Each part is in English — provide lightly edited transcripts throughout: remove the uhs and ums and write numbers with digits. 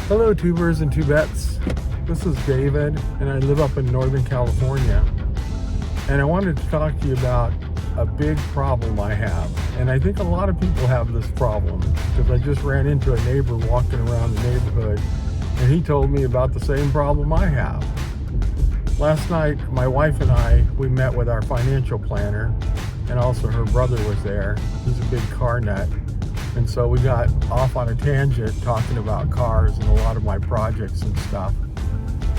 Hello, tubers and tubettes. This is David, and I live up in Northern California. And I wanted to talk to you about a big problem I have. And I think a lot of people have this problem, because I just ran into a neighbor walking around the neighborhood, and he told me about the same problem I have. Last night, my wife and I, we met with our financial planner, and also her brother was there. He's a big car nut. And so we got off on a tangent talking about cars and a lot of my projects and stuff.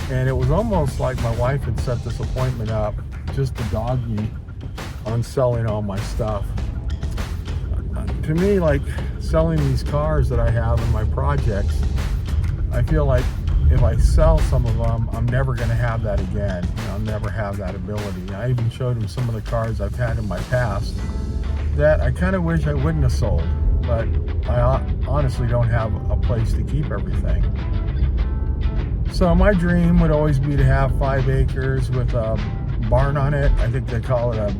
And it was almost like my wife had set this appointment up just to dog me on selling all my stuff. To me, like selling these cars that I have in my projects, I feel like if I sell some of them, I'm never going to have that again. I'll never have that ability. I even showed him some of the cars I've had in my past that I kind of wish I wouldn't have sold. But I honestly don't have a place to keep everything. So my dream would always be to have 5 acres with a barn on it. I think they call it a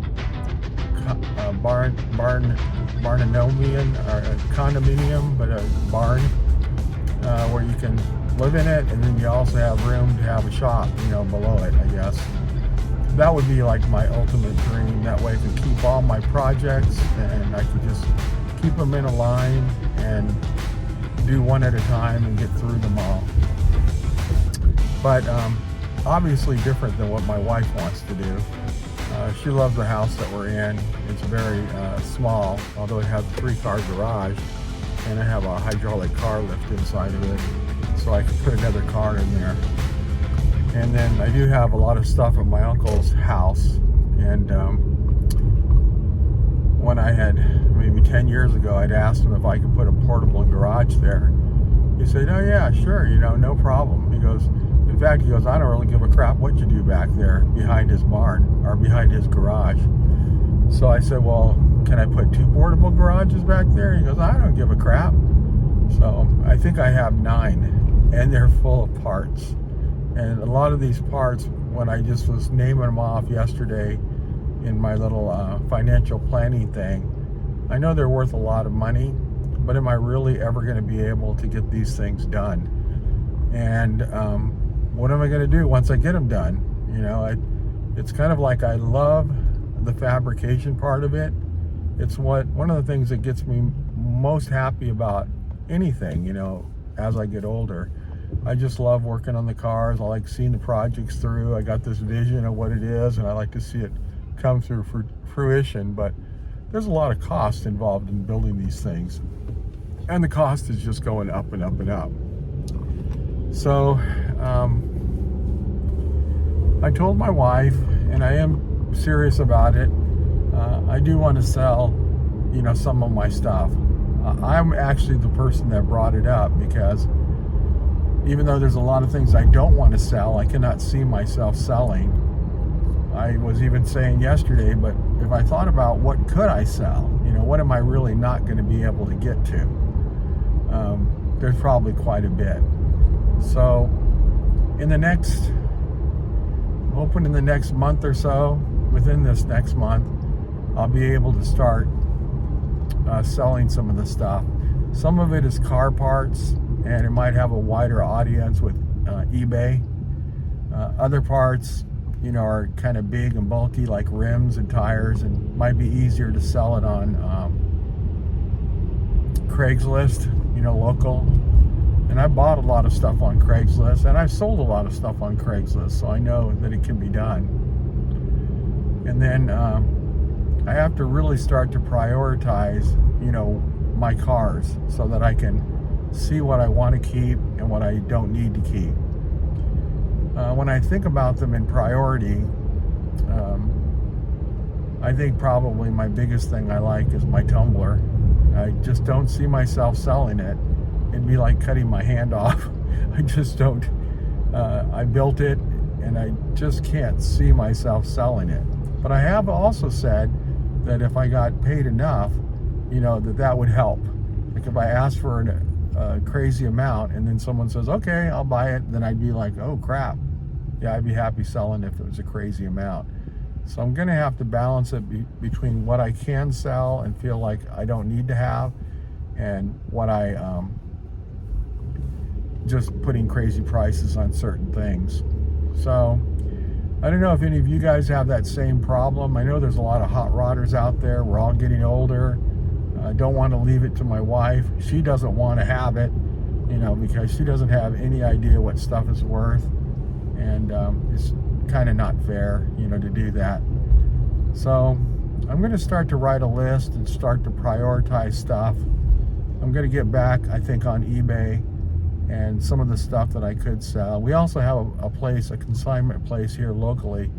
barnomium or a condominium, but a barn where you can live in it, and then you also have room to have a shop, below it, I guess. That would be like my ultimate dream. That way I could keep all my projects and I could just keep them in a line and do one at a time and get through them all. But obviously different than what my wife wants to do. She loves the house that we're in. It's very small, although it has a 3-car garage, and I have a hydraulic car lift inside of it, so I can put another car in there. And then I do have a lot of stuff at my uncle's house, and when I had, maybe 10 years ago, I'd asked him if I could put a portable garage there. He said, oh yeah, sure, no problem. He goes, in fact, I don't really give a crap what you do back there behind his barn or behind his garage. So I said, well, can I put 2 portable garages back there? He goes, I don't give a crap. So I think I have 9, and they're full of parts. And a lot of these parts, when I just was naming them off yesterday in my little financial planning thing, I know they're worth a lot of money, but am I really ever going to be able to get these things done? And what am I going to do once I get them done? It's kind of like I love the fabrication part of it. It's one of the things that gets me most happy about anything, as I get older. I just love working on the cars. I like seeing the projects through. I got this vision of what it is, and I like to see it come through fruition. But there's a lot of cost involved in building these things, and the cost is just going up and up and up. So I told my wife, and I am serious about it, I do want to sell some of my stuff. I'm actually the person that brought it up, because even though there's a lot of things I don't want to sell, I cannot see myself selling. I was even saying yesterday, but if I thought about what could I sell, what am I really not going to be able to get to? There's probably quite a bit. So in the next month or so, within this next month, I'll be able to start selling some of the stuff. Some of it is car parts, and it might have a wider audience with eBay. Other parts, are kind of big and bulky, like rims and tires, and might be easier to sell it on Craigslist, local. And I bought a lot of stuff on Craigslist, and I've sold a lot of stuff on Craigslist, so I know that it can be done. And then I have to really start to prioritize, my cars, so that I can see what I want to keep and what I don't need to keep. When I think about them in priority, I think probably my biggest thing I like is my tumbler. I just don't see myself selling it. It'd be like cutting my hand off. I just don't. I built it, and I just can't see myself selling it. But I have also said that if I got paid enough, that would help. Like if I asked for a crazy amount, and then someone says, okay, I'll buy it, then I'd be like, oh crap. Yeah, I'd be happy selling if it was a crazy amount. So I'm going to have to balance it between what I can sell and feel like I don't need to have, and what I just putting crazy prices on certain things. So I don't know if any of you guys have that same problem. I know there's a lot of hot rodders out there. We're all getting older. I don't want to leave it to my wife. She doesn't want to have it, because she doesn't have any idea what stuff is worth. And it's kind of not fair, to do that. So I'm going to start to write a list and start to prioritize stuff. I'm going to get back, I think, on eBay and some of the stuff that I could sell. We also have a consignment place here locally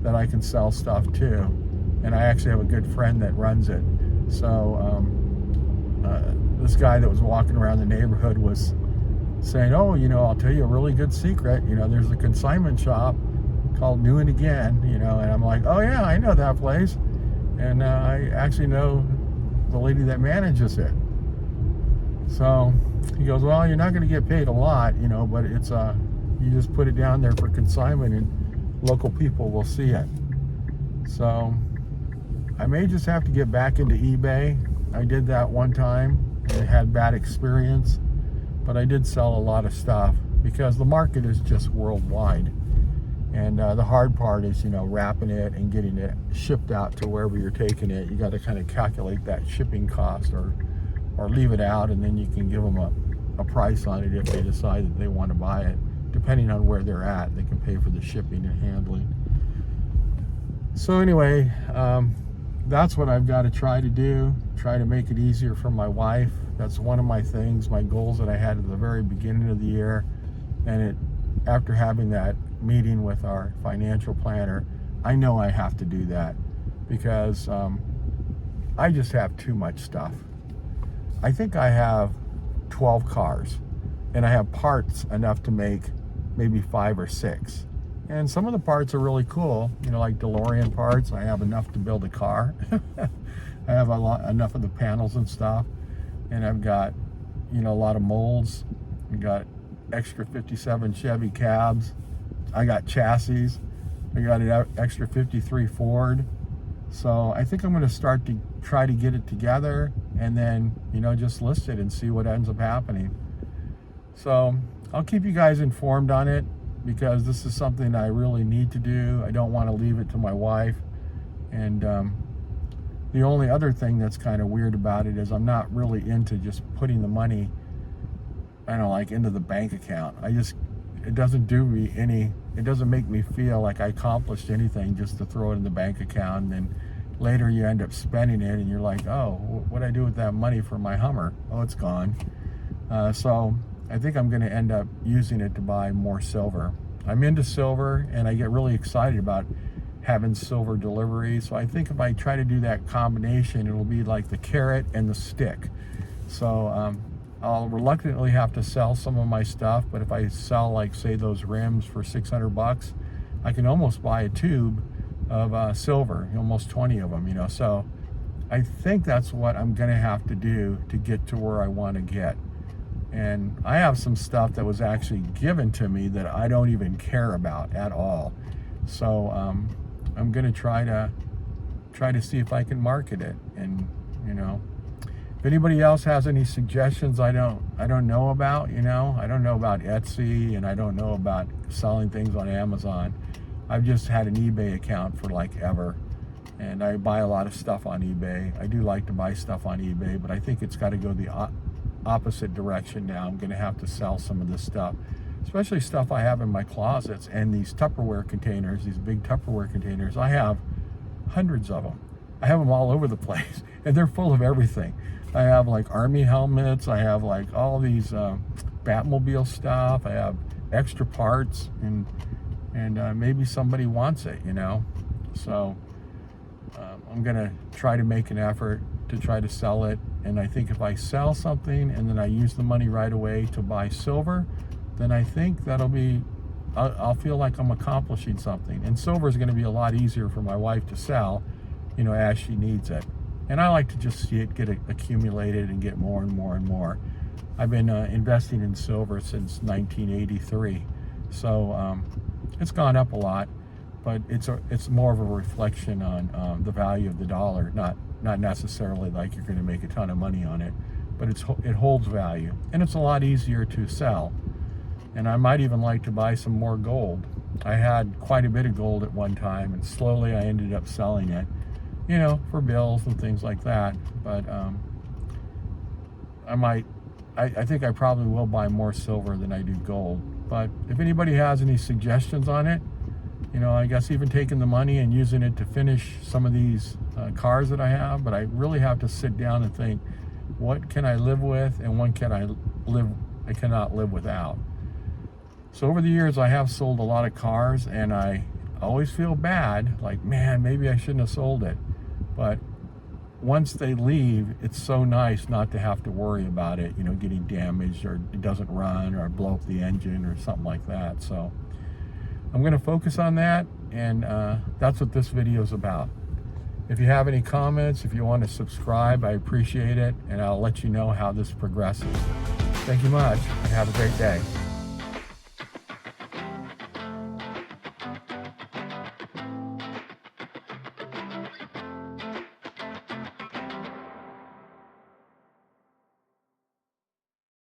that I can sell stuff to. And I actually have a good friend that runs it. So this guy that was walking around the neighborhood was saying, oh, I'll tell you a really good secret. There's a consignment shop called New and Again, and I'm like, oh yeah, I know that place. And I actually know the lady that manages it. So he goes, well, you're not going to get paid a lot, but it's you just put it down there for consignment and local people will see it. So I may just have to get back into eBay. I did that one time and had bad experience, but I did sell a lot of stuff because the market is just worldwide. And the hard part is, wrapping it and getting it shipped out to wherever you're taking it. You got to kind of calculate that shipping cost or leave it out, and then you can give them a price on it if they decide that they want to buy it. Depending on where they're at, they can pay for the shipping and handling. So anyway, that's what I've got to try to do, try to make it easier for my wife. That's one of my things, my goals that I had at the very beginning of the year. And after having that meeting with our financial planner, I know I have to do that because I just have too much stuff. I think I have 12 cars and I have parts enough to make maybe 5 or 6. And some of the parts are really cool, like DeLorean parts. I have enough to build a car. I have enough of the panels and stuff. And I've got, a lot of molds. I got extra 57 Chevy cabs. I got chassis. I got an extra 53 Ford. So I think I'm going to start to try to get it together and then, just list it and see what ends up happening. So I'll keep you guys informed on it because this is something I really need to do. I don't want to leave it to my wife. And the only other thing that's kind of weird about it is I'm not really into just putting the money, into the bank account. It doesn't do me any, it doesn't make me feel like I accomplished anything just to throw it in the bank account, and then later you end up spending it and you're like, oh, what'd I do with that money for my Hummer? Oh, it's gone. So I think I'm going to end up using it to buy more silver. I'm into silver and I get really excited about having silver delivery. So I think if I try to do that combination, it'll be like the carrot and the stick. So I'll reluctantly have to sell some of my stuff, but if I sell, like, say, those rims for $600, I can almost buy a tube of silver, almost 20 of them, So I think that's what I'm going to have to do to get to where I want to get. And I have some stuff that was actually given to me that I don't even care about at all. So I'm going to try to see if I can market it, and if anybody else has any suggestions I don't know about, I don't know about Etsy, and I don't know about selling things on Amazon. I've just had an eBay account for like ever, and I buy a lot of stuff on eBay. I do like to buy stuff on eBay, but I think it's got to go the opposite direction now. I'm going to have to sell some of this stuff, especially stuff I have in my closets and these Tupperware containers, these big Tupperware containers. I have hundreds of them. I have them all over the place, and they're full of everything. I have like army helmets. I have like all these Batmobile stuff. I have extra parts, and maybe somebody wants it, So I'm gonna try to make an effort to try to sell it. And I think if I sell something and then I use the money right away to buy silver, then I think I'll feel like I'm accomplishing something. And silver is going to be a lot easier for my wife to sell, as she needs it. And I like to just see it get accumulated and get more and more and more. I've been investing in silver since 1983. So it's gone up a lot, but it's more of a reflection on the value of the dollar, not necessarily like you're going to make a ton of money on it, but it holds value. And it's a lot easier to sell. And I might even like to buy some more gold. I had quite a bit of gold at one time, and slowly I ended up selling it, you know, for bills and things like that. But I think I probably will buy more silver than I do gold. But if anybody has any suggestions on it, you know, I guess even taking the money and using it to finish some of these cars that I have, but I really have to sit down and think, what can I live with and what can I cannot live without. So over the years, I have sold a lot of cars, and I always feel bad, like, man, maybe I shouldn't have sold it. But once they leave, it's so nice not to have to worry about it, you know, getting damaged, or it doesn't run, or I blow up the engine or something like that. So I'm going to focus on that, and that's what this video is about. If you have any comments, if you want to subscribe, I appreciate it, and I'll let you know how this progresses. Thank you much, and have a great day.